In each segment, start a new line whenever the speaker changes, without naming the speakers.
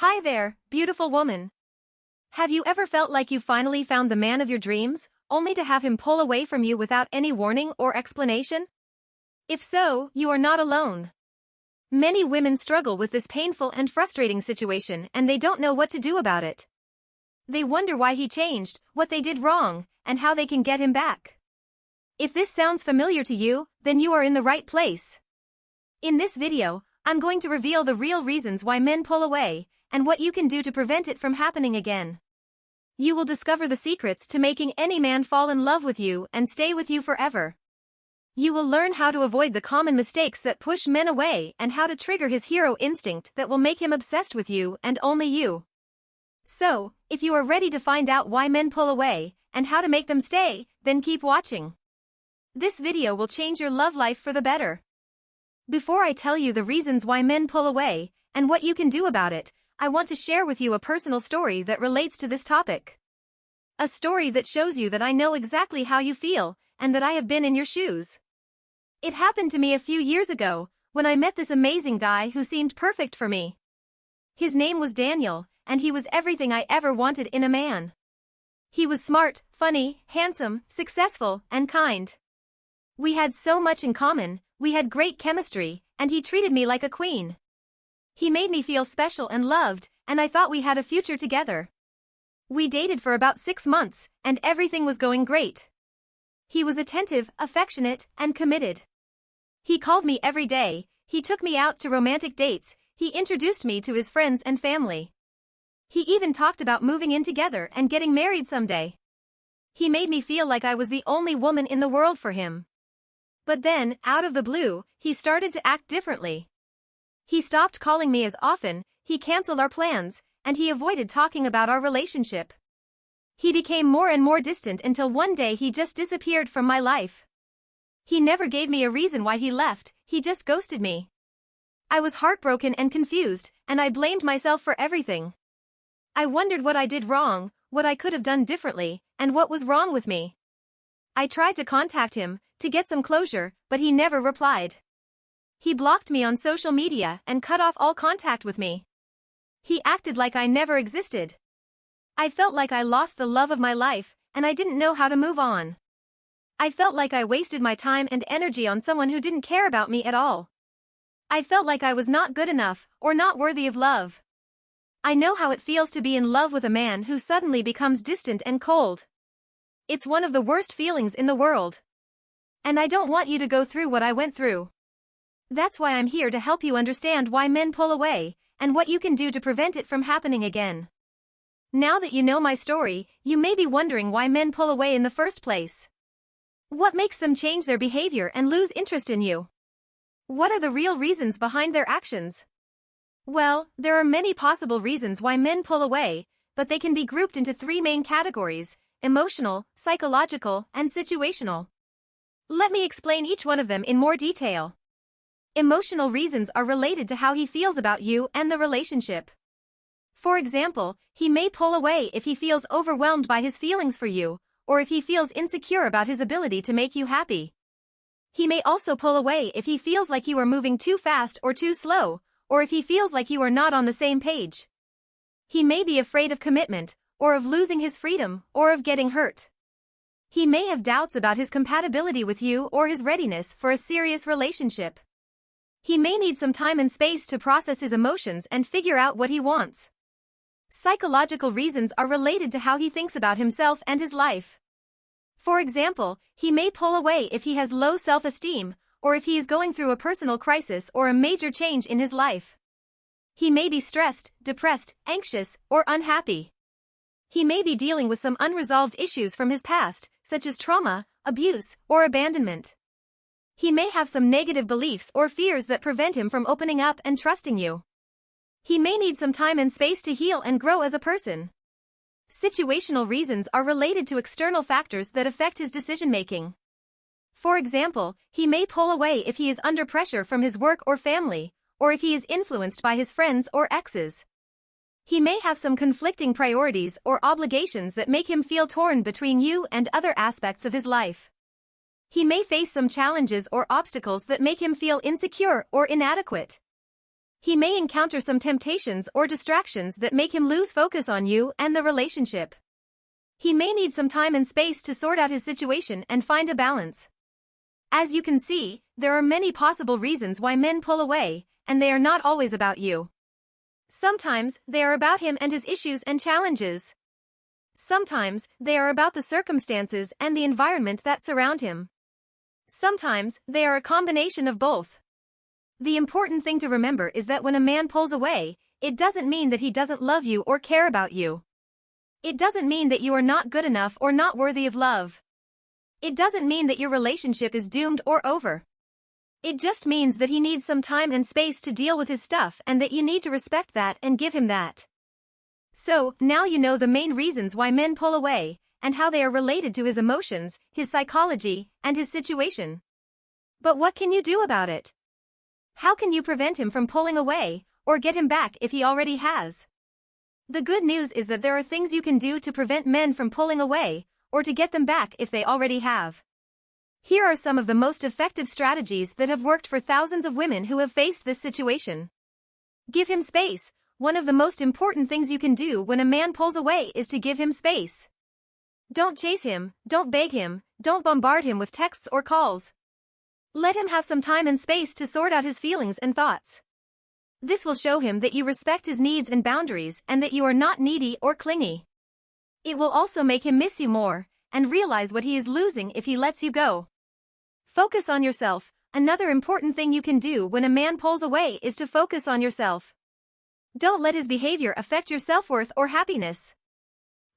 Hi there, beautiful woman. Have you ever felt like you finally found the man of your dreams, only to have him pull away from you without any warning or explanation? If so, you are not alone. Many women struggle with this painful and frustrating situation and they don't know what to do about it. They wonder why he changed, what they did wrong, and how they can get him back. If this sounds familiar to you, then you are in the right place. In this video, I'm going to reveal the real reasons why men pull away, and what you can do to prevent it from happening again. You will discover the secrets to making any man fall in love with you and stay with you forever. You will learn how to avoid the common mistakes that push men away and how to trigger his hero instinct that will make him obsessed with you and only you. So, if you are ready to find out why men pull away and how to make them stay, then keep watching. This video will change your love life for the better. Before I tell you the reasons why men pull away and what you can do about it, I want to share with you a personal story that relates to this topic. A story that shows you that I know exactly how you feel and that I have been in your shoes. It happened to me a few years ago when I met this amazing guy who seemed perfect for me. His name was Daniel, and he was everything I ever wanted in a man. He was smart, funny, handsome, successful, and kind. We had so much in common, we had great chemistry, and he treated me like a queen. He made me feel special and loved, and I thought we had a future together. We dated for about 6 months, and everything was going great. He was attentive, affectionate, and committed. He called me every day, he took me out to romantic dates, he introduced me to his friends and family. He even talked about moving in together and getting married someday. He made me feel like I was the only woman in the world for him. But then, out of the blue, he started to act differently. He stopped calling me as often, he canceled our plans, and he avoided talking about our relationship. He became more and more distant until one day he just disappeared from my life. He never gave me a reason why he left, he just ghosted me. I was heartbroken and confused, and I blamed myself for everything. I wondered what I did wrong, what I could have done differently, and what was wrong with me. I tried to contact him, to get some closure, but he never replied. He blocked me on social media and cut off all contact with me. He acted like I never existed. I felt like I lost the love of my life, and I didn't know how to move on. I felt like I wasted my time and energy on someone who didn't care about me at all. I felt like I was not good enough, or not worthy of love. I know how it feels to be in love with a man who suddenly becomes distant and cold. It's one of the worst feelings in the world. And I don't want you to go through what I went through. That's why I'm here to help you understand why men pull away, and what you can do to prevent it from happening again. Now that you know my story, you may be wondering why men pull away in the first place. What makes them change their behavior and lose interest in you? What are the real reasons behind their actions? Well, there are many possible reasons why men pull away, but they can be grouped into 3 main categories: emotional, psychological, and situational. Let me explain each one of them in more detail. Emotional reasons are related to how he feels about you and the relationship. For example, he may pull away if he feels overwhelmed by his feelings for you, or if he feels insecure about his ability to make you happy. He may also pull away if he feels like you are moving too fast or too slow, or if he feels like you are not on the same page. He may be afraid of commitment, or of losing his freedom, or of getting hurt. He may have doubts about his compatibility with you or his readiness for a serious relationship. He may need some time and space to process his emotions and figure out what he wants. Psychological reasons are related to how he thinks about himself and his life. For example, he may pull away if he has low self-esteem, or if he is going through a personal crisis or a major change in his life. He may be stressed, depressed, anxious, or unhappy. He may be dealing with some unresolved issues from his past, such as trauma, abuse, or abandonment. He may have some negative beliefs or fears that prevent him from opening up and trusting you. He may need some time and space to heal and grow as a person. Situational reasons are related to external factors that affect his decision-making. For example, he may pull away if he is under pressure from his work or family, or if he is influenced by his friends or exes. He may have some conflicting priorities or obligations that make him feel torn between you and other aspects of his life. He may face some challenges or obstacles that make him feel insecure or inadequate. He may encounter some temptations or distractions that make him lose focus on you and the relationship. He may need some time and space to sort out his situation and find a balance. As you can see, there are many possible reasons why men pull away, and they are not always about you. Sometimes, they are about him and his issues and challenges. Sometimes, they are about the circumstances and the environment that surround him. Sometimes, they are a combination of both. The important thing to remember is that when a man pulls away, it doesn't mean that he doesn't love you or care about you. It doesn't mean that you are not good enough or not worthy of love. It doesn't mean that your relationship is doomed or over. It just means that he needs some time and space to deal with his stuff and that you need to respect that and give him that. So, now you know the main reasons why men pull away, and how they are related to his emotions, his psychology, and his situation. But what can you do about it? How can you prevent him from pulling away, or get him back if he already has? The good news is that there are things you can do to prevent men from pulling away, or to get them back if they already have. Here are some of the most effective strategies that have worked for thousands of women who have faced this situation. Give him space. One of the most important things you can do when a man pulls away is to give him space. Don't chase him, don't beg him, don't bombard him with texts or calls. Let him have some time and space to sort out his feelings and thoughts. This will show him that you respect his needs and boundaries and that you are not needy or clingy. It will also make him miss you more, and realize what he is losing if he lets you go. Focus on yourself. Another important thing you can do when a man pulls away is to focus on yourself. Don't let his behavior affect your self-worth or happiness.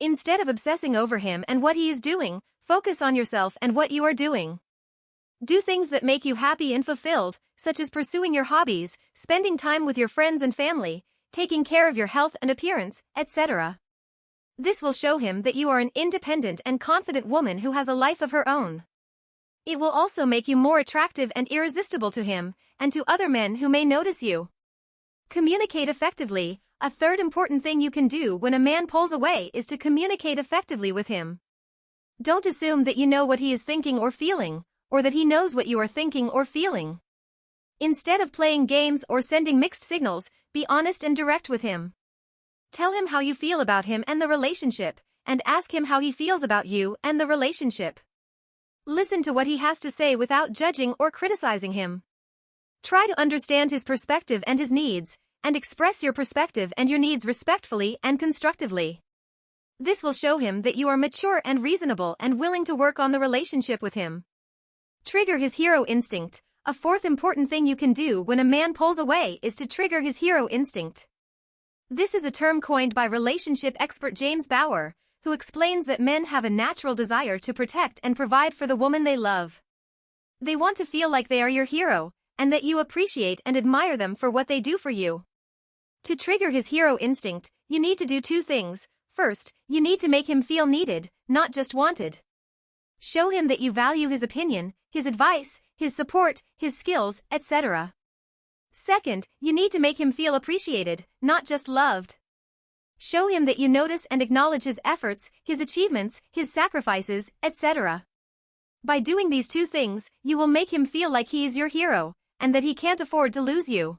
Instead of obsessing over him and what he is doing, focus on yourself and what you are doing. Do things that make you happy and fulfilled, such as pursuing your hobbies, spending time with your friends and family, taking care of your health and appearance, etc. This will show him that you are an independent and confident woman who has a life of her own. It will also make you more attractive and irresistible to him, and to other men who may notice you. Communicate effectively. A third important thing you can do when a man pulls away is to communicate effectively with him. Don't assume that you know what he is thinking or feeling, or that he knows what you are thinking or feeling. Instead of playing games or sending mixed signals, be honest and direct with him. Tell him how you feel about him and the relationship, and ask him how he feels about you and the relationship. Listen to what he has to say without judging or criticizing him. Try to understand his perspective and his needs, and express your perspective and your needs respectfully and constructively. This will show him that you are mature and reasonable and willing to work on the relationship with him. Trigger his hero instinct. A fourth important thing you can do when a man pulls away is to trigger his hero instinct. This is a term coined by relationship expert James Bauer, who explains that men have a natural desire to protect and provide for the woman they love. They want to feel like they are your hero, and that you appreciate and admire them for what they do for you. To trigger his hero instinct, you need to do two things. First, you need to make him feel needed, not just wanted. Show him that you value his opinion, his advice, his support, his skills, etc. Second, you need to make him feel appreciated, not just loved. Show him that you notice and acknowledge his efforts, his achievements, his sacrifices, etc. By doing these two things, you will make him feel like he is your hero, and that he can't afford to lose you.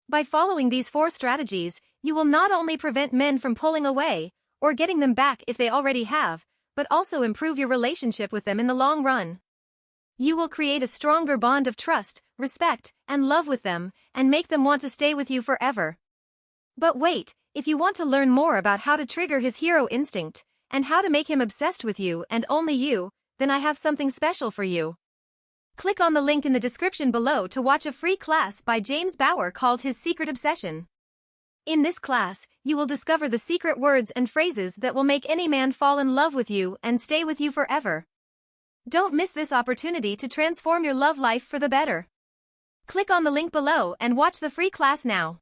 By following these 4 strategies, you will not only prevent men from pulling away, or getting them back if they already have, but also improve your relationship with them in the long run. You will create a stronger bond of trust, respect, and love with them, and make them want to stay with you forever. But wait, if you want to learn more about how to trigger his hero instinct, and how to make him obsessed with you and only you, then I have something special for you. Click on the link in the description below to watch a free class by James Bauer called His Secret Obsession. In this class, you will discover the secret words and phrases that will make any man fall in love with you and stay with you forever. Don't miss this opportunity to transform your love life for the better. Click on the link below and watch the free class now.